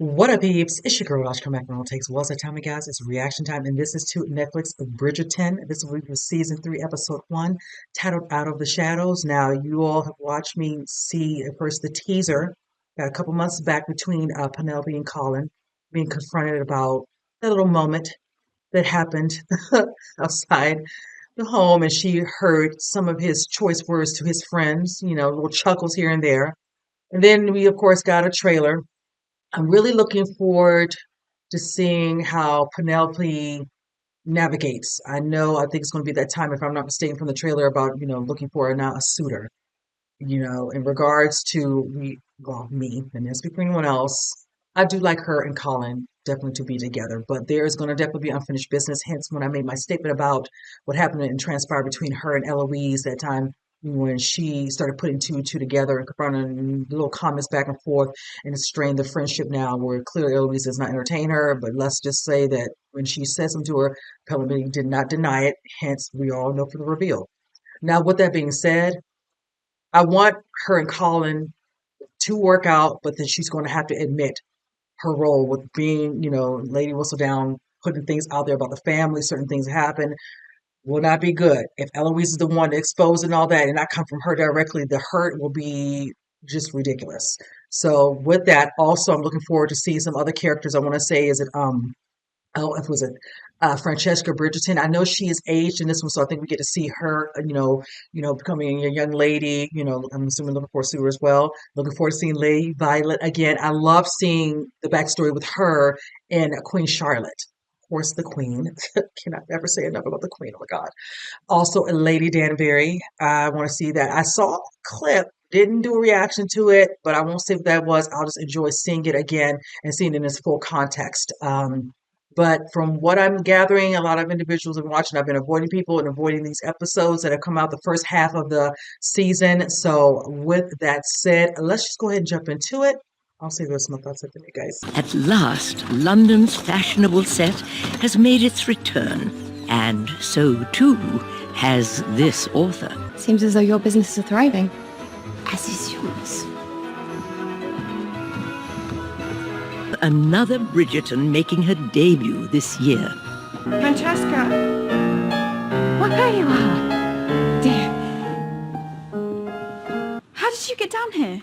What up, peeps? It's your girl, Josh. Come back when all takes. What's that time, you guys? It's reaction time, and this is to Netflix Bridgerton. This will be season 3, episode 1, titled "Out of the Shadows." Now, you all have watched me see at first the teaser, got a couple months back between Penelope and Colin being confronted about that little moment that happened outside the home, and she heard some of his choice words to his friends. Little chuckles here and there. And then we, of course, got a trailer. I'm really looking forward to seeing how Penelope navigates. I think it's going to be that time, if I'm not mistaken, from the trailer about, looking for now a suitor. In regards to me, and then speak for anyone else, I do like her and Colin definitely to be together, but there's going to definitely be unfinished business. Hence, when I made my statement about what happened and transpired between her and Eloise that time when she started putting two and two together and confronting little comments back and forth, and it strained the friendship now, where clearly Eloise does not entertain her. But let's just say that when she said something to her, Pellegrini did not deny it. Hence, we all know for the reveal. Now, with that being said, I want her and Colin to work out, but then she's going to have to admit her role with being, Lady Whistledown, putting things out there about the family, certain things happen, will not be good. If Eloise is the one to expose and all that, and not come from her directly, the hurt will be just ridiculous. So with that, also I'm looking forward to seeing some other characters. I want to say, is it oh, if was it Francesca Bridgerton? I know she is aged in this one, so I think we get to see her, becoming a young lady. I'm assuming looking for a suitor as well. Looking forward to seeing Lady Violet again. I love seeing the backstory with her and Queen Charlotte. Of course, the Queen. Cannot ever say enough about the Queen. Oh my God. Also, Lady Danbury. I want to see that. I saw a clip. Didn't do a reaction to it, but I won't say what that was. I'll just enjoy seeing it again and seeing it in its full context. But from what I'm gathering, a lot of individuals have been watching. I've been avoiding people and avoiding these episodes that have come out the first half of the season. So, with that said, let's just go ahead and jump into it. I'll say this, my thoughts at the minute, guys. At last, London's fashionable set has made its return, and so too has this author. Seems as though your businesses are thriving. As is yours. Another Bridgerton making her debut this year. Francesca! Well, there you are. Dear. How did you get down here?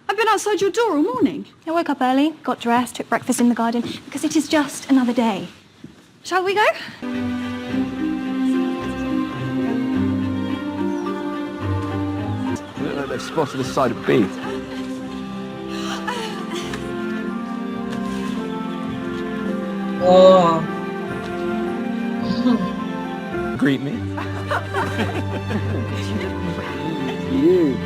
I've been outside your door all morning. I woke up early, got dressed, took breakfast in the garden, because it is just another day. Shall we go? They look like they've spotted a side of beef. Oh. Greet me. You.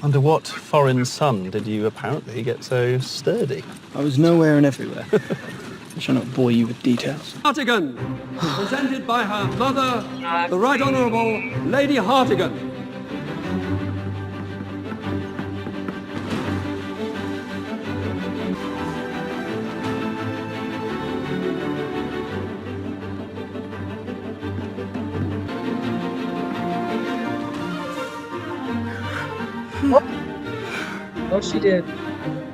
Under what foreign sun did you apparently get so sturdy? I was nowhere and everywhere. I shall not bore you with details. Hartigan, presented by her mother, the Right Honourable Lady Hartigan. Oh, she did.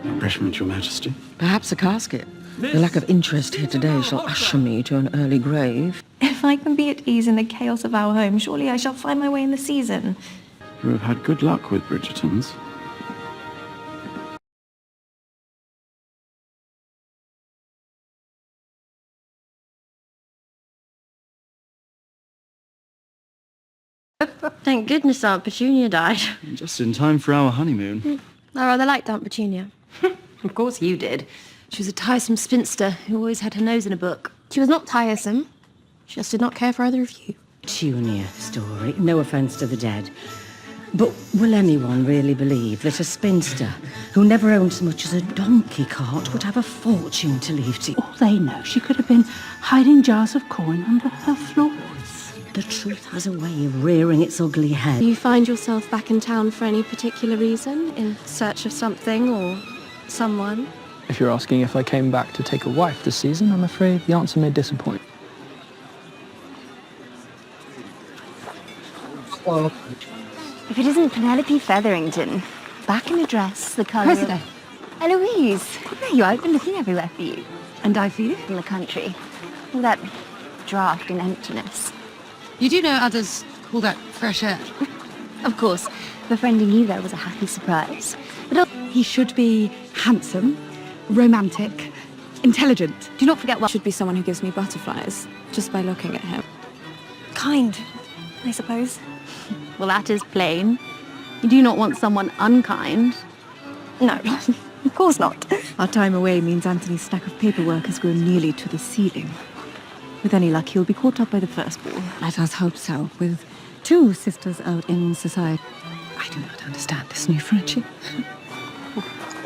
Refreshment, Your Majesty. Perhaps a casket. The lack of interest here today shall usher me to an early grave. If I can be at ease in the chaos of our home, surely I shall find my way in the season. You have had good luck with Bridgertons. Thank goodness Aunt Petunia died. Just in time for our honeymoon. I rather liked Aunt Petunia. Of course you did. She was a tiresome spinster who always had her nose in a book. She was not tiresome. She just did not care for either of you. Petunia story. No offence to the dead. But will anyone really believe that a spinster who never owned so much as a donkey cart would have a fortune to leave to you? All they know, she could have been hiding jars of coin under her floors. The truth has a way of rearing its ugly head. Do you find yourself back in town for any particular reason? In search of something or someone? If you're asking if I came back to take a wife this season, I'm afraid the answer may disappoint. Well, If it isn't Penelope Featherington, back in a dress, the colour Cressida. Eloise, there you are. I've been looking everywhere for you. And I for you? In the country. All that draft and emptiness. You do know others call that fresh air. Of course, befriending you there was a happy surprise. But He should be handsome, romantic, intelligent. do not forget what Should be someone who gives me butterflies just by looking at him. kind, I suppose. Well, that is plain. You do not want someone unkind. No, of course not. Our time away means Anthony's stack of paperwork has grown nearly to the ceiling. With any luck, he'll be caught up by the first ball. Let us hope so, with two sisters out in society. I do not understand this new friendship.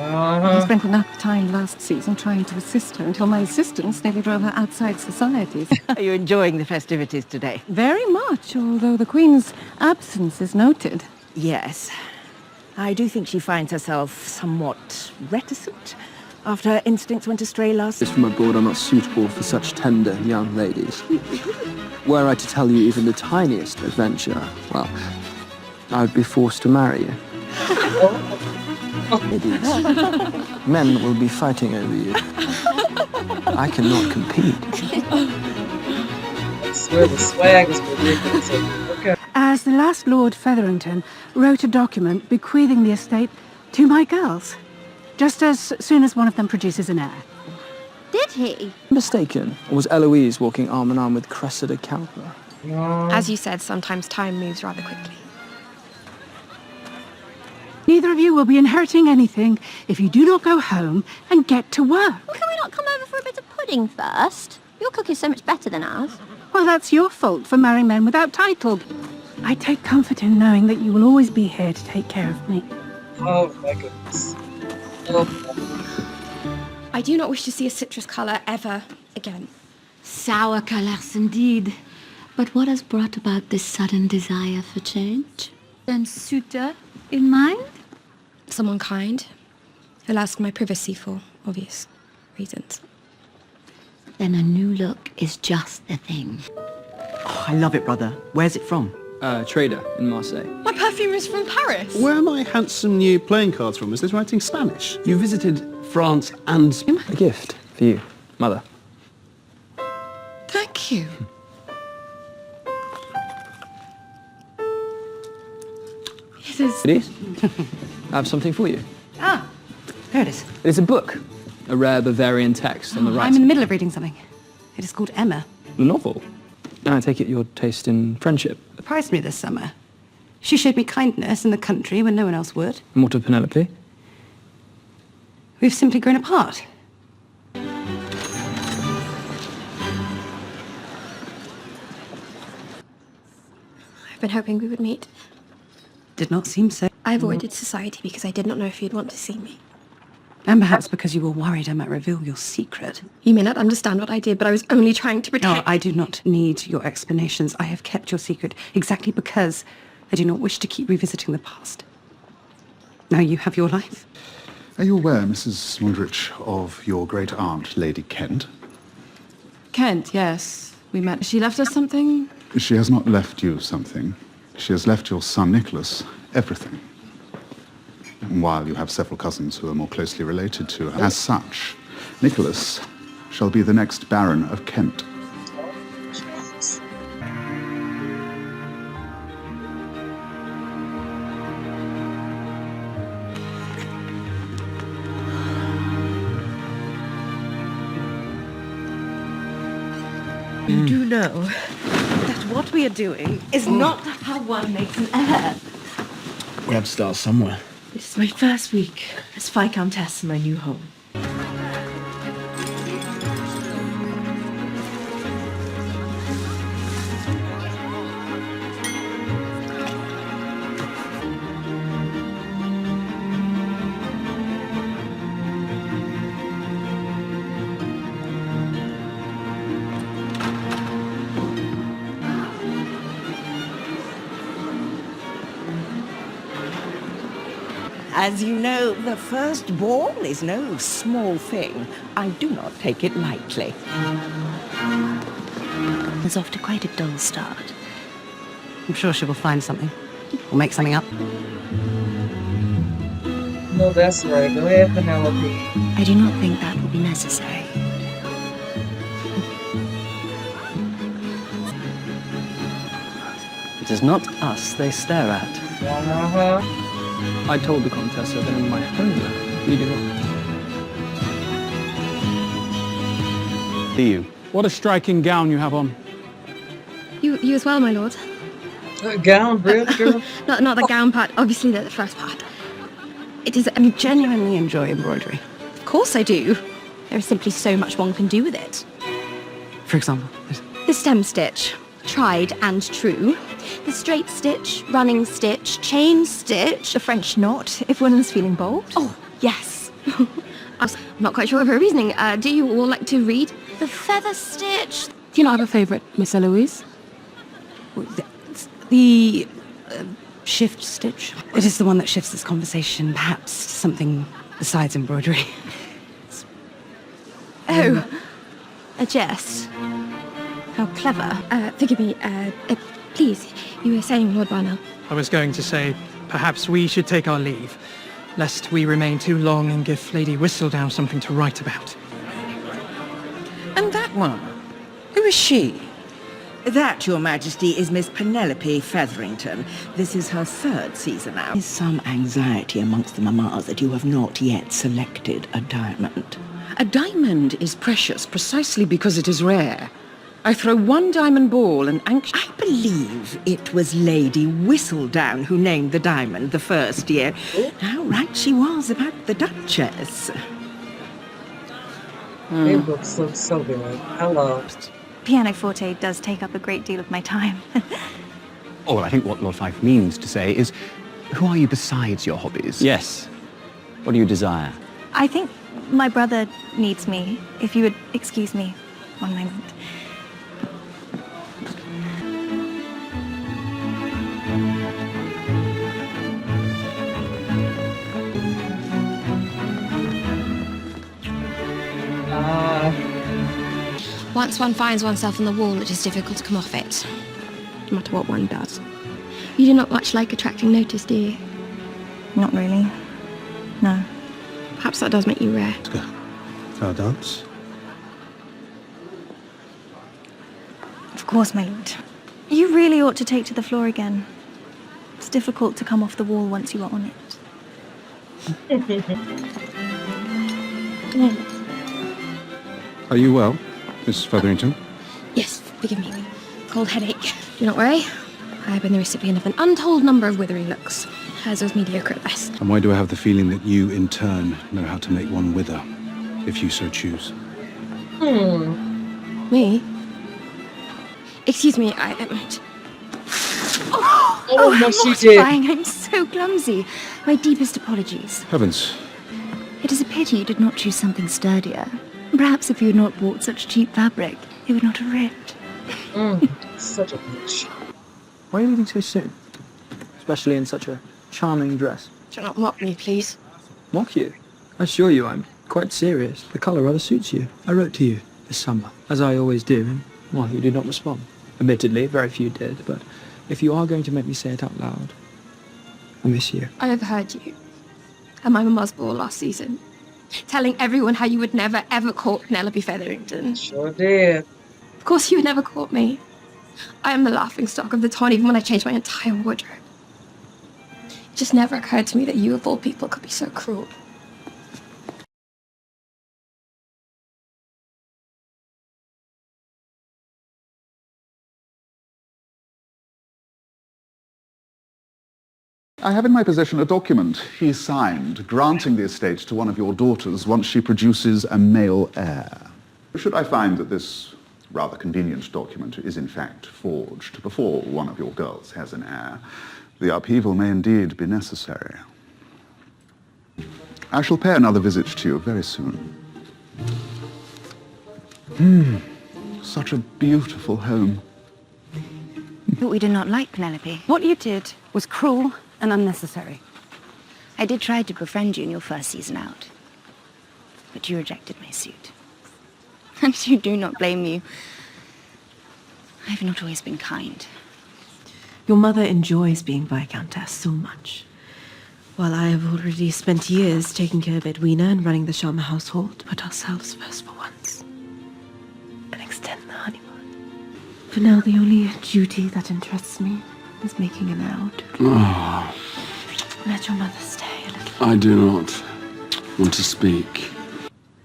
I spent enough time last season trying to assist her until my assistants nearly drove her outside societies. Are you enjoying the festivities today? Very much, although the Queen's absence is noted. Yes. I do think she finds herself somewhat reticent after her instincts went astray last... From abroad are not suitable for such tender young ladies. Were I to tell you even the tiniest adventure, well, I would be forced to marry you. Ladies, men will be fighting over you. I cannot compete. I swear the swag is ridiculous. Okay. As the last Lord Featherington wrote a document bequeathing the estate to my girls, just as soon as one of them produces an heir. Did he? Mistaken, or was Eloise walking arm in arm with Cressida Cowper? As you said, sometimes time moves rather quickly. Neither of you will be inheriting anything if you do not go home and get to work. Well, can we not come over for a bit of pudding first? Your cook is so much better than ours. Well, that's your fault for marrying men without title. I take comfort in knowing that you will always be here to take care of me. Oh my goodness. Oh. I do not wish to see a citrus colour ever again. Sour colours indeed. But what has brought about this sudden desire for change? Then suitor in mind? Someone kind, who'll ask my privacy for obvious reasons. Then a new look is just the thing. Oh, I love it, brother. Where's it from? Trader in Marseille. My perfume is from Paris! Where are my handsome new playing cards from? Is this writing Spanish? You visited France and... A gift for you, mother. Thank you. It is... Ladies, I have something for you. Ah, there it is. It is a book, a rare Bavarian text on the right. I'm in the middle of reading something. It is called Emma. A novel. I take it your taste in friendship. Surprised me this summer. She showed me kindness in the country when no one else would. And what of Penelope? We've simply grown apart. I've been hoping we would meet. Did not seem so. I avoided society because I did not know if you'd want to see me. And perhaps because you were worried I might reveal your secret. You may not understand what I did, but I was only trying to protect... No, I do not need your explanations. I have kept your secret exactly because I do not wish to keep revisiting the past. Now you have your life. Are you aware, Mrs. Mundrich, of your great-aunt, Lady Kent? Kent, yes. We met. She left us something? She has not left you something. She has left your son, Nicholas, everything. And while you have several cousins who are more closely related to her, as such, Nicholas shall be the next Baron of Kent. You do know that what we are doing is not how one makes an heir. We have to start somewhere. This is my first week as Viscountess in my new home. As you know, the first ball is no small thing. I do not take it lightly. It's off to quite a dull start. I'm sure she will find something. We'll make something up. No, that's right. Go ahead, Penelope. I do not think that will be necessary. It is not us they stare at. Uh-huh. I told the Contessa that in my homeland, we do not. Do you? What a striking gown you have on. You as well, my lord. Gown, really, girl? Not the gown part, obviously the first part. It is, You genuinely enjoy embroidery. of course I do. There is simply so much one can do with it. For example, The stem stitch, tried and true. The straight stitch, running stitch, chain stitch. The French knot, if one is feeling bold. Oh, yes. I'm not quite sure of her reasoning. Do you all like to read the feather stitch? do you not have a favourite, Miss Eloise? The shift stitch. It is the one that shifts this conversation, perhaps something besides embroidery. Oh, a jest. How clever. Forgive me, please, you were saying, Lord Barnell. I was going to say, perhaps we should take our leave, lest we remain too long and give Lady Whistledown something to write about. And that one? Who is she? That, Your Majesty, is Miss Penelope Featherington. This is her third season out. There's some anxiety amongst the mammas that you have not yet selected a diamond. A diamond is precious precisely because it is rare. I throw one diamond ball and I believe it was Lady Whistledown who named the diamond the first year. How right she was about the Duchess. They look so good. Hello. Pianoforte does take up a great deal of my time. Oh, well, I think what Lord Fife means to say is, who are you besides your hobbies? Yes. What do you desire? I think my brother needs me. If you would excuse me one moment. Once one finds oneself on the wall, it is difficult to come off it, no matter what one does. You do not much like attracting notice, do you? Not really. No. Perhaps that does make you rare. Let's go. For our dance. Of course, my lord. You really ought to take to the floor again. It's difficult to come off the wall once you are on it. Are you well, Miss Featherington? Yes, forgive me. Cold headache. Do not worry. I have been the recipient of an untold number of withering looks. Hers was mediocre at best. And why do I have the feeling that you, in turn, know how to make one wither, if you so choose? Me? Excuse me, Oh, no, she did. Mortifying. I'm so clumsy. My deepest apologies. Heavens. It is a pity you did not choose something sturdier. Perhaps if you had not bought such cheap fabric, it would not have ripped. Such a bitch. Why are you leaving so soon? Especially in such a charming dress. Do not mock me, please. Mock you? I assure you I'm quite serious. The colour rather suits you. I wrote to you this summer, as I always do, and, well, you did not respond. Admittedly, very few did, but if you are going to make me say it out loud, I miss you. I overheard you at my mamma's ball last season, telling everyone how you would never, ever court Penelope Featherington. Sure did. Of course you would never court me. I am the laughingstock of the town, even when I changed my entire wardrobe. It just never occurred to me that you, of all people, could be so cruel. I have in my possession a document he signed granting the estate to one of your daughters once she produces a male heir. Should I find that this rather convenient document is in fact forged before one of your girls has an heir, the upheaval may indeed be necessary. I shall pay another visit to you very soon. Such a beautiful home. But we do not like Penelope. What you did was cruel and unnecessary. I did try to befriend you in your first season out, but you rejected my suit. And you do not blame you. I have not always been kind. Your mother enjoys being Viscountess so much, while I have already spent years taking care of Edwina and running the Sharma household to put ourselves first for once and extend the honeymoon. For now, the only duty that interests me is making an heir to Ah, let your mother stay a little. I do not want to speak.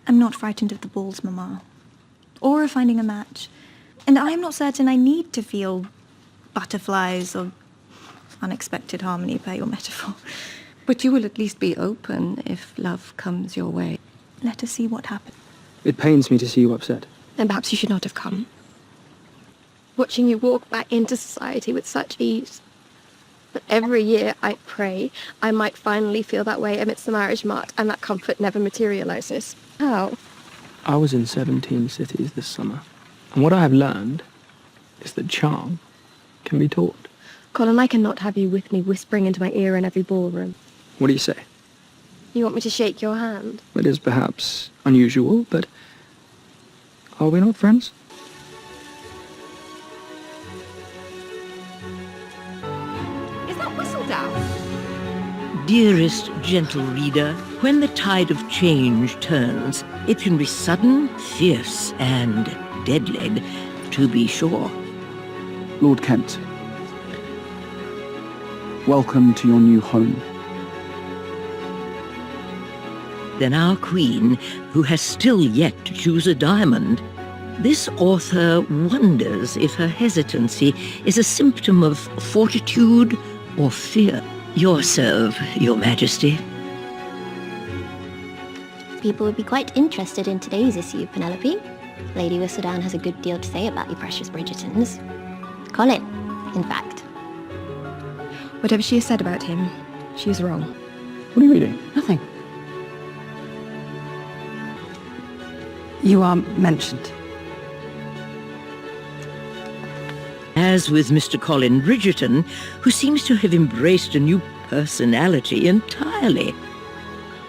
I'm not frightened of the balls, Mamma, or of finding a match. And I'm not certain I need to feel butterflies or unexpected harmony, per your metaphor. But you will at least be open if love comes your way. Let us see what happens. It pains me to see you upset. Then perhaps you should not have come. Watching you walk back into society with such ease. But every year I pray I might finally feel that way amidst the marriage mart, and that comfort never materializes. How? I was in 17 cities this summer, and what I have learned is that charm can be taught. Colin, I cannot have you with me whispering into my ear in every ballroom. What do you say? You want me to shake your hand? It is perhaps unusual, but are we not friends? Is that Whistledown? Dearest gentle reader, when the tide of change turns, it can be sudden, fierce, and deadly, to be sure. Lord Kent, welcome to your new home. Then our queen, who has still yet to choose a diamond. This author wonders if her hesitancy is a symptom of fortitude or fear. Your serve, Your Majesty. People would be quite interested in today's issue, Penelope. Lady Whistledown has a good deal to say about you precious Bridgertons. Colin, in fact. Whatever she has said about him, she is wrong. What are you reading? Nothing. You are mentioned. As with Mr. Colin Bridgerton, who seems to have embraced a new personality entirely.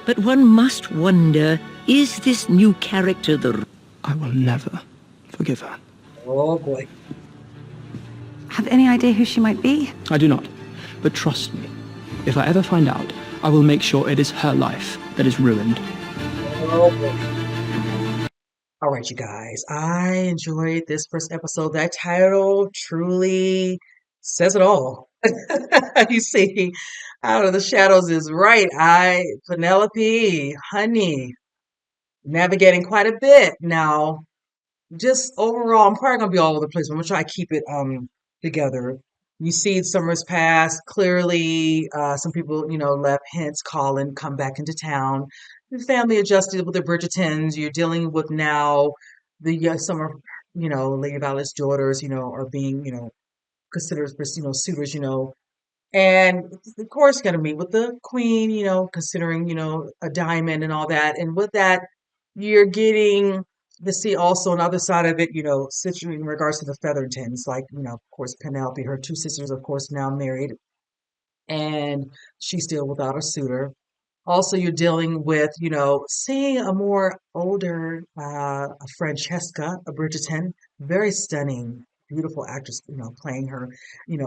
But one must wonder, is this new character the... I will never forgive her. Oh boy. Have any idea who she might be? I do not, but trust me, if I ever find out, I will make sure it is her life that is ruined. Oh boy. All right, you guys, I enjoyed this first episode. That title truly says it all. You see, Out of the Shadows is right. Penelope, honey, navigating quite a bit now. Just overall, I'm probably gonna be all over the place, but I'm gonna try to keep it together. You see, summer's passed. Clearly, some people, left. Hence, Colin come back into town. The family adjusted with the Bridgertons. You're dealing with now the some of Lady Violet's daughters, are being considered for suitors, and of course, got to meet with the queen, considering a diamond and all that. And with that, you're getting to see also another side of it, situated in regards to the Feathertons, like of course, Penelope, her two sisters, of course, now married, and she's still without a suitor. Also, you're dealing with, seeing a more older Francesca, a Bridgerton, very stunning, beautiful actress, playing her,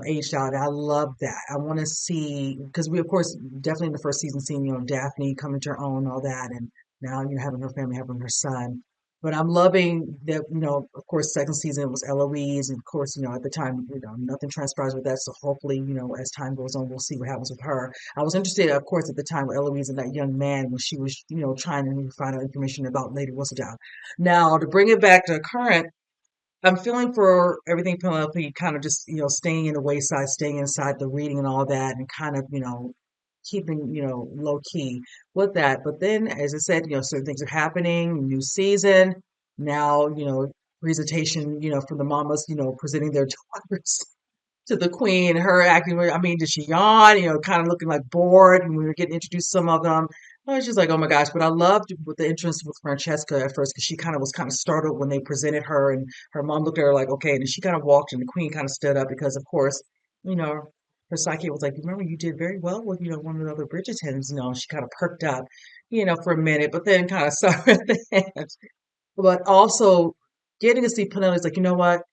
aged out. I love that. I want to see, because we, of course, definitely in the first season, seeing, Daphne coming to her own, all that, and now, having her family, having her son. But I'm loving that, of course, second season it was Eloise, and of course, at the time, nothing transpires with that. So hopefully, as time goes on, we'll see what happens with her. I was interested, of course, at the time with Eloise and that young man when she was, trying to find out information about Lady Whistledown. Now, to bring it back to current, I'm feeling for everything Penelope kind of just, staying in the wayside, staying inside the reading and all that, and kind of, keeping, low key with that. But then, as I said, certain things are happening, new season. Now, presentation, from the mamas, presenting their daughters to the queen, her acting, I mean, did she yawn, kind of looking like bored, and we were getting introduced to some of them. I was just like, oh my gosh. But I loved with the entrance with Francesca at first because she kind of was kind of startled when they presented her, and her mom looked at her like, okay. And then she kind of walked, and the queen kind of stood up because, of course, her psyche was like, remember, you did very well with, one of the other Bridgertons. She kind of perked up, for a minute, but then kind of saw her at the end. But also getting to see Penelope's like, you know what?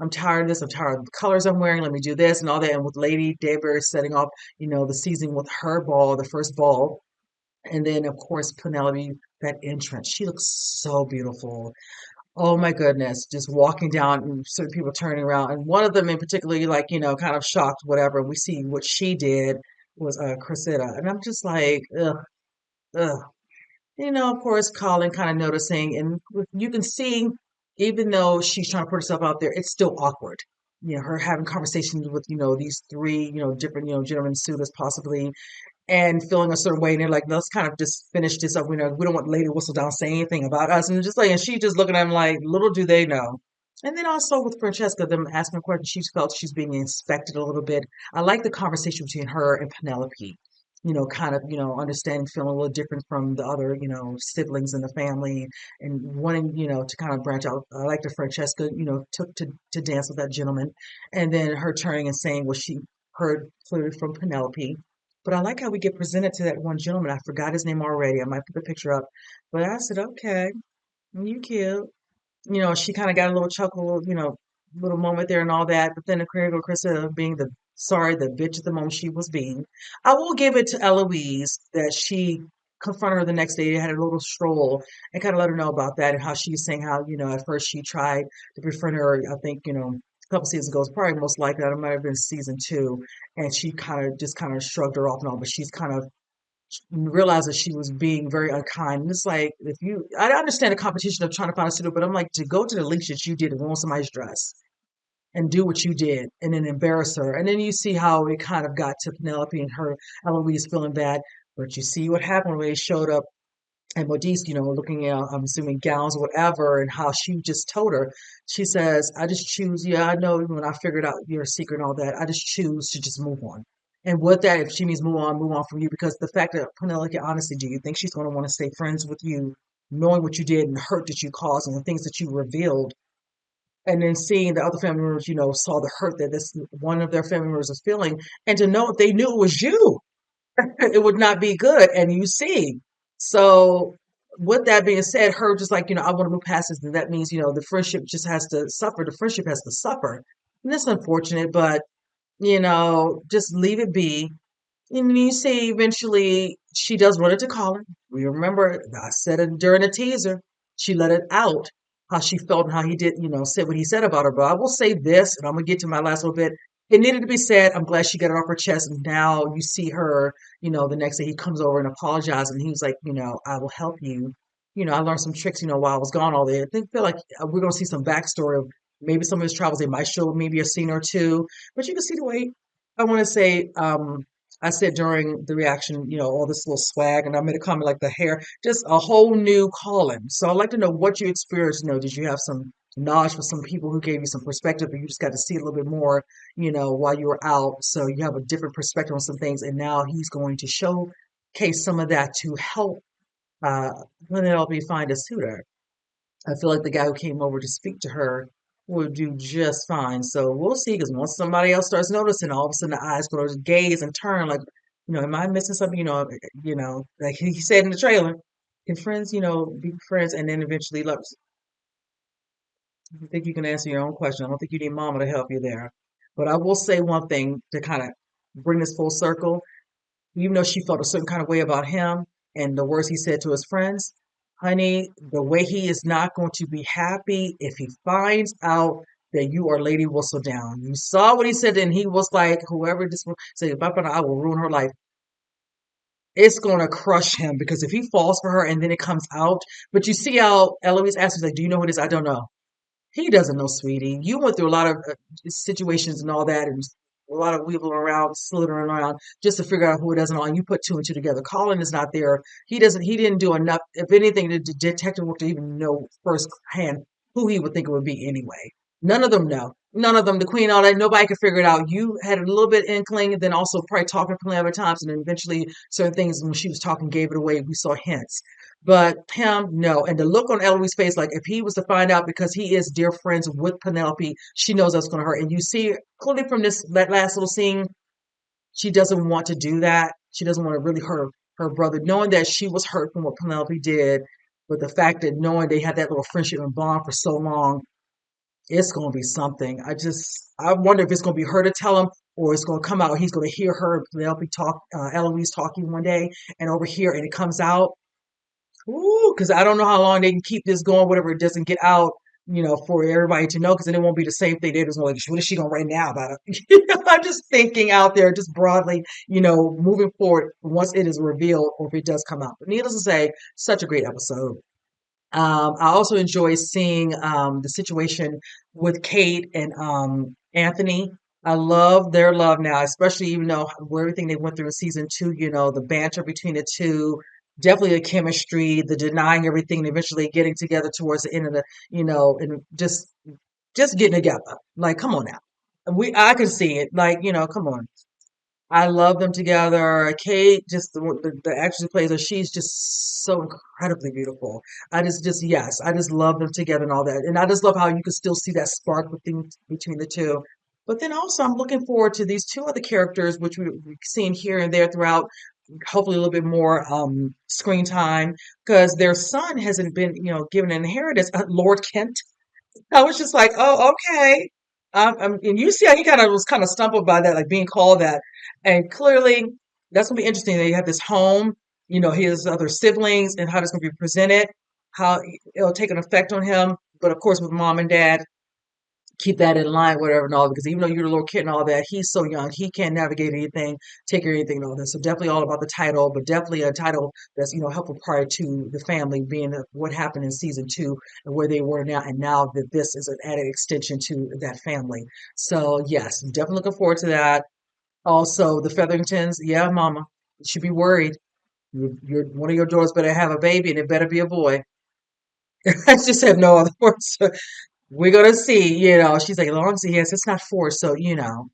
I'm tired of this. I'm tired of the colors I'm wearing. Let me do this and all that. And with Lady Daybury setting off, the season with her ball, the first ball. And then, of course, Penelope, that entrance. She looks so beautiful. Oh my goodness. Just walking down and certain people turning around. And one of them in particular, like, kind of shocked, whatever. We see what she did was Cressida. And I'm just like, ugh, ugh. Of course, Colin kind of noticing, and you can see, even though she's trying to put herself out there, it's still awkward. Her having conversations with, these three, different, gentlemen suitors possibly, and feeling a certain way. And they're like, let's kind of just finish this up. We don't want Lady Whistledown saying anything about us. And just like, and she just looking at him like, little do they know. And then also with Francesca, them asking questions, she felt she's being inspected a little bit. I like the conversation between her and Penelope. Kind of, understanding, feeling a little different from the other, siblings in the family and wanting, to kind of branch out. I like that Francesca, took to dance with that gentleman. And then her turning and saying what she heard clearly from Penelope. But I like how we get presented to that one gentleman. I forgot his name already. I might put the picture up. But I said, okay, you cute. She kind of got a little chuckle, little moment there and all that. But then the critical Krista being the bitch at the moment she was being. I will give it to Eloise that she confronted her the next day. They had a little stroll and kind of let her know about that and how she was saying how, at first she tried to befriend her. I think, a couple seasons ago, it's probably most likely that it might have been season 2. And she kind of shrugged her off and all, but she's kind of realized that she was being very unkind. And it's like, I understand the competition of trying to find a suitor, but I'm like, to go to the lengths that you did to ruin somebody's dress and do what you did and then embarrass her. And then you see how it kind of got to Penelope and her, Eloise feeling bad. But you see what happened when they showed up and Modiste, looking at, I'm assuming gowns or whatever, and how she just told her, she says, I just choose, yeah, I know when I figured out your secret and all that, I just choose to just move on. And with that, if she means move on from you, because the fact that Penelope, honestly, do you think she's going to want to stay friends with you, knowing what you did and the hurt that you caused and the things that you revealed, and then seeing the other family members, saw the hurt that this one of their family members was feeling, and to know if they knew it was you, it would not be good. And you see, so with that being said, her just like, I want to move past this. And that means, the friendship just has to suffer. The friendship has to suffer. And that's unfortunate, but, just leave it be. And you see, eventually, she does run into Colin. We remember, I said it during the teaser. She let it out how she felt and how he did, said what he said about her. But I will say this, and I'm gonna get to my last little bit. It needed to be said. I'm glad she got it off her chest. And now you see her, the next day he comes over and apologizes, and he was like, I will help you. I learned some tricks, while I was gone all day. I think feel like we're gonna see some backstory of maybe some of his travels. They might show maybe a scene or two, but you can see the way. I want to say, I said during the reaction, all this little swag, and I made a comment like the hair, just a whole new calling. So I'd like to know what you experienced. Did you have some knowledge from some people who gave you some perspective, or you just got to see a little bit more, while you were out, so you have a different perspective on some things, and now he's going to showcase some of that to help uh, Penelope find a suitor. I feel like the guy who came over to speak to her would do just fine. So we'll see. Because once somebody else starts noticing, all of a sudden the eyes go to gaze and turn. Like, am I missing something? Like he said in the trailer, can friends, be friends, and then eventually lovers? I think you can answer your own question. I don't think you need mama to help you there. But I will say one thing to kind of bring this full circle. Even though she felt a certain kind of way about him and the words he said to his friends, honey, the way he is not going to be happy if he finds out that you are Lady Whistledown. You saw what he said, and he was like, whoever this will say, I will ruin her life. It's going to crush him because if he falls for her and then it comes out, but you see how Eloise asks, like, do you know who it is? I don't know. He doesn't know, sweetie. You went through a lot of situations and all that, and a lot of weaving around, slithering around, just to figure out who it is and all. And you put 2 and 2 together. Colin is not there. He doesn't. He didn't do enough, if anything, the detective work to even know firsthand who he would think it would be anyway. None of them know. None of them. The queen, all that. Nobody could figure it out. You had a little bit inkling, and then also probably talking plenty other times, and then eventually certain things when she was talking gave it away. We saw hints. But him, no. And the look on Eloise's face, like if he was to find out because he is dear friends with Penelope, she knows that's going to hurt. And you see clearly from that last little scene, she doesn't want to do that. She doesn't want to really hurt her brother, knowing that she was hurt from what Penelope did. But the fact that knowing they had that little friendship and bond for so long, It's going to be something. I wonder if it's going to be her to tell him, or it's going to come out. He's going to hear her, Penelope talk, Eloise talking one day, and over here, and it comes out. Ooh, because I don't know how long they can keep this going, whatever it doesn't get out, for everybody to know, because then it won't be the same thing. They're just like, what is she going to write now about it? I'm just thinking out there, just broadly, moving forward once it is revealed or if it does come out. But needless to say, such a great episode. I also enjoy seeing the situation with Kate and Anthony. I love their love now, especially even though everything they went through in season two, the banter between the two, definitely the chemistry, the denying everything, and eventually getting together towards the end of and just getting together. Like, come on now. I can see it. Like, come on. I love them together. Kate, just the actress who plays her, she's just so incredibly beautiful. Yes, I just love them together and all that. And I just love how you can still see that spark between the two. But then also, I'm looking forward to these two other characters, which we've seen here and there throughout, hopefully a little bit more screen time, because their son hasn't been, given an inheritance. Lord Kent. I was just like, oh, okay. And you see how he kind of was kind of stumbled by that, like being called that. And clearly, that's going to be interesting. They have this home, his other siblings, and how that's going to be presented, how it'll take an effect on him. But of course, with mom and dad, keep that in line, whatever and all, because even though you're a little kid and all that, he's so young, he can't navigate anything, take care of anything and all that. So definitely all about the title, but definitely a title that's, helpful prior to the family being what happened in season two and where they were now, and now that this is an added extension to that family. So yes, definitely looking forward to that. Also, the Featheringtons, yeah, mama, you should be worried. One of your daughters better have a baby, and it better be a boy. I just have no other words. We're gonna see, She's like, as long as he has, it's not forced, so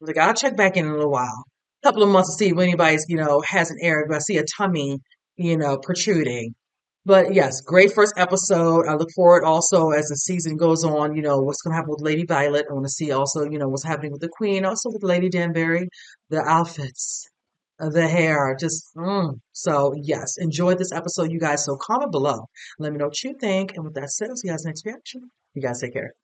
like I'll check back in a little while, couple of months to see if anybody's, has an error. But I see a tummy, protruding. But yes, great first episode. I look forward also as the season goes on, what's gonna happen with Lady Violet. I want to see also, what's happening with the Queen, also with Lady Danbury, the outfits, the hair, just so yes, enjoyed this episode, you guys. So comment below, let me know what you think. And with that said, I'll see you guys next reaction. You guys take care.